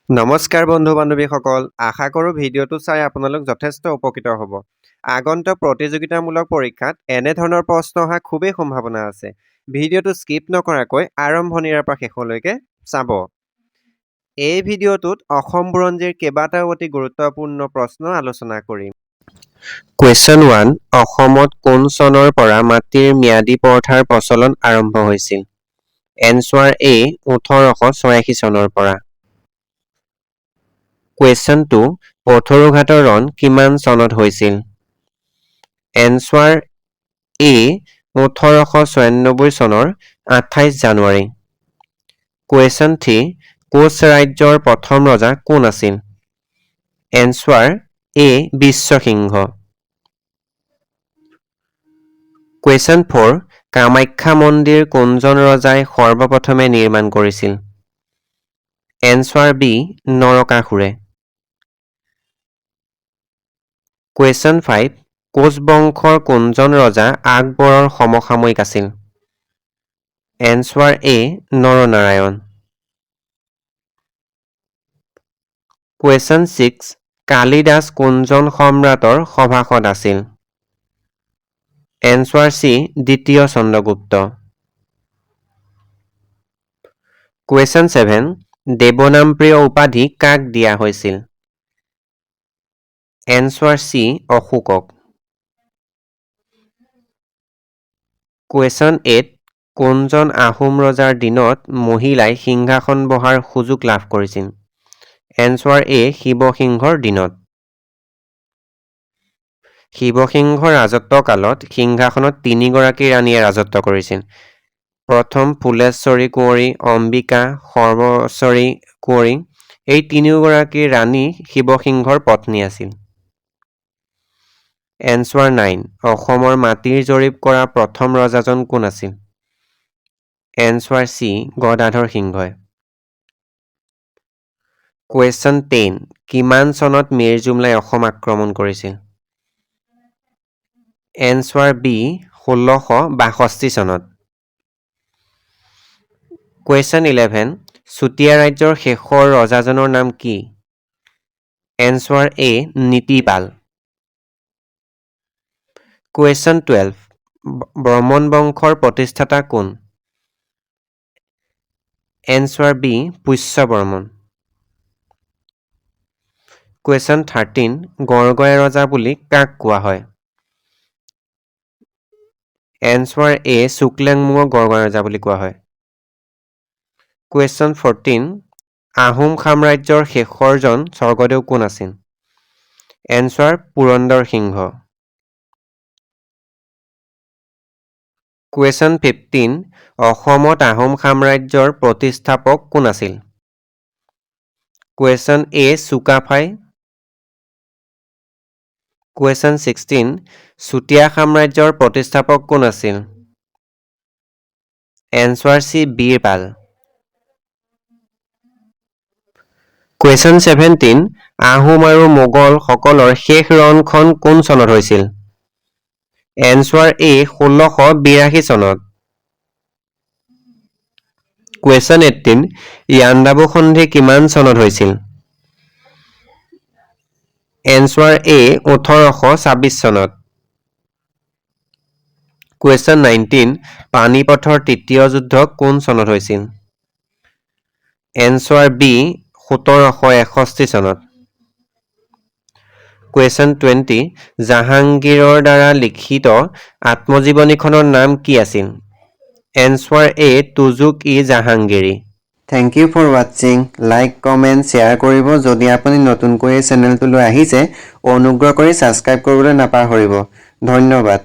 নমস্কাৰ বন্ধু বান্ধৱীসকল, আশা কৰোঁ ভিডিঅ'টো চাই আপোনালোক যথেষ্ট উপকৃত হ'ব। আগন্তুক প্ৰতিযোগিতামূলক পৰীক্ষাত এনেধৰণৰ প্ৰশ্ন অহাৰ খুবেই সম্ভাৱনা আছে। ভিডিঅ'টো স্কিপ নকৰাকৈ আৰম্ভণিৰে পৰা শেষলৈকে চাব। এই ভিডিঅ'টোত অসম বুৰঞ্জীৰ কেইবাটাও অতি গুৰুত্বপূৰ্ণ প্ৰশ্ন আলোচনা কৰিম। কুৱেশ্যন 1, অসমত কোন চনৰ পৰা মাটিৰ ম্যাদী পৰঠাৰ প্ৰচলন আৰম্ভ হৈছিল? এনচাৰ এ 1886 চনৰ পৰা। কুৱেশ্যন 2, পথৰুঘাটৰ ৰণ কিমান চনত হৈছিল? এনচাৰ এ 1896 চনৰ 28 জানুৱাৰী। কুৱেশ্যন 3, কোচ ৰাজ্যৰ প্ৰথম ৰজা কোন আছিল? এনচাৰ এ বিশ্বসিংহ। কুৱেশ্যন 4, কামাখ্যা মন্দিৰ কোনজন ৰজাই সৰ্বপ্ৰথমে নিৰ্মাণ কৰিছিল? এনচাৰ বি নৰকাসুৰে। কুৱেশ্যন 5, কোচ বংশৰ কোনজন ৰজা আকবৰৰ সমসাময়িক আছিল? এনচাৰ এ নৰনাৰায়ণ। কুৱেশ্যন 6, কালিদাস কোনজন সম্ৰাটৰ সভাসদ আছিল? এনচাৰ চি দ্বিতীয় চন্দ্ৰগুপ্ত। কুৱেশ্যন 7, দেৱনামপ্ৰিয় উপাধি কাক দিয়া হৈছিল? Answer C অশোকক। কুৱেশ্যন 8, কোনজন আহোম ৰজাৰ দিনত মহিলাই সিংহাসন বহাৰ সুযোগ লাভ কৰিছিল? এনচাৰ এ শিৱসিংহৰ দিনত। শিৱসিংহৰ ৰাজত্বকালত সিংহাসনত 3 গৰাকী ৰাণীয়ে ৰাজত্ব কৰিছিল। প্ৰথম ফুলেশ্বৰী কুঁৱৰী, অম্বিকা, সৰ্বশ্বৰী কুঁৱৰী। এই 3 গৰাকী ৰাণী শিৱসিংহৰ পত্নী আছিল। এনচাৰ 9, অসমৰ মাটিৰ জৰীপ কৰা প্ৰথম ৰজাজন কোন আছিল? এনচাৰ চি গদাধৰ সিংহই। কুৱেশ্যন 10, কিমান চনত মীৰ জুমলাই অসম আক্ৰমণ কৰিছিল? এনচাৰ বি 1662 চনত। কুৱেশ্যন 11, চুতীয়া ৰাজ্যৰ শেষৰ ৰজাজনৰ নাম কি? Answer A Nitipal. কুৱেশ্যন 12, ব্ৰহ্মণ বংশৰ প্ৰতিষ্ঠাতা কোন? Answer B Pushyavarman. কুৱেশ্যন 13, গড়গড়ীয়া ৰজা বুলি কাক কোৱা হয়? এনচাৰ এ শুক্লেংমুঙক গড়গড়ীয়া ৰজা বুলি কোৱা হয়। কুৱেশ্যন 14, আহোম সাম্ৰাজ্যৰ শেষৰজন স্বৰ্গদেউ কোন আছিল? এনচাৰ পুৰন্দৰ সিংহ। কুৱেশ্যন 15, অসমত আহোম সাম্ৰাজ্যৰ প্ৰতিষ্ঠাপক কোন আছিল? কুৱেশ্যন এ চুকাফাই। কুৱেশ্যন 16, চুতীয়া সাম্ৰাজ্যৰ প্ৰতিষ্ঠাপক কোন আছিল? Answer C Birpal. Question 17, Ahom আৰু মোগল সকলৰ শেষ ৰণখন কোন চনত হৈছিল? এনচাৰ এ 1682 চনত। কুৱেশ্যন 18, ইয়াণ্ডাবু সন্ধি কিমান চনত হৈছিল? এনচাৰ এ 1826 চনত। কুৱেশ্যন 19, পানিপথৰ তৃতীয় যুদ্ধ কোন চনত হৈছিল? এনচাৰ বি 1761 চনত। কুৱেশ্যন 20, জাহাংগীৰৰ দ্বাৰা লিখিত আত্মজীৱনীখনৰ নাম কি আছিল? এনচাৰ এ তুজুক-ই-জাহাংগীৰী। থেংক ইউ ফৰ ৱাচিং। লাইক, কমেণ্ট, শ্বেয়াৰ কৰিব। যদি আপুনি নতুনকৈ এই চেনেলটোলৈ আহিছে, অনুগ্ৰহ কৰি ছাবস্ক্ৰাইব কৰিবলৈ নাপাহৰিব। ধন্যবাদ।